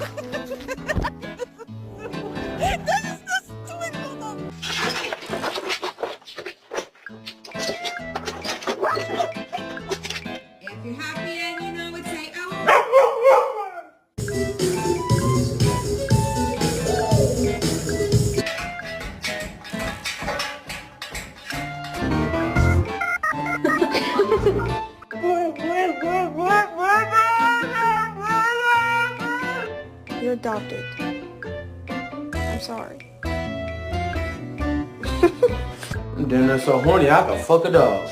That is the twinkle. If you're happy and you know it, say oh. You're adopted. I'm sorry. I'm damn near so horny I can fuck a dog.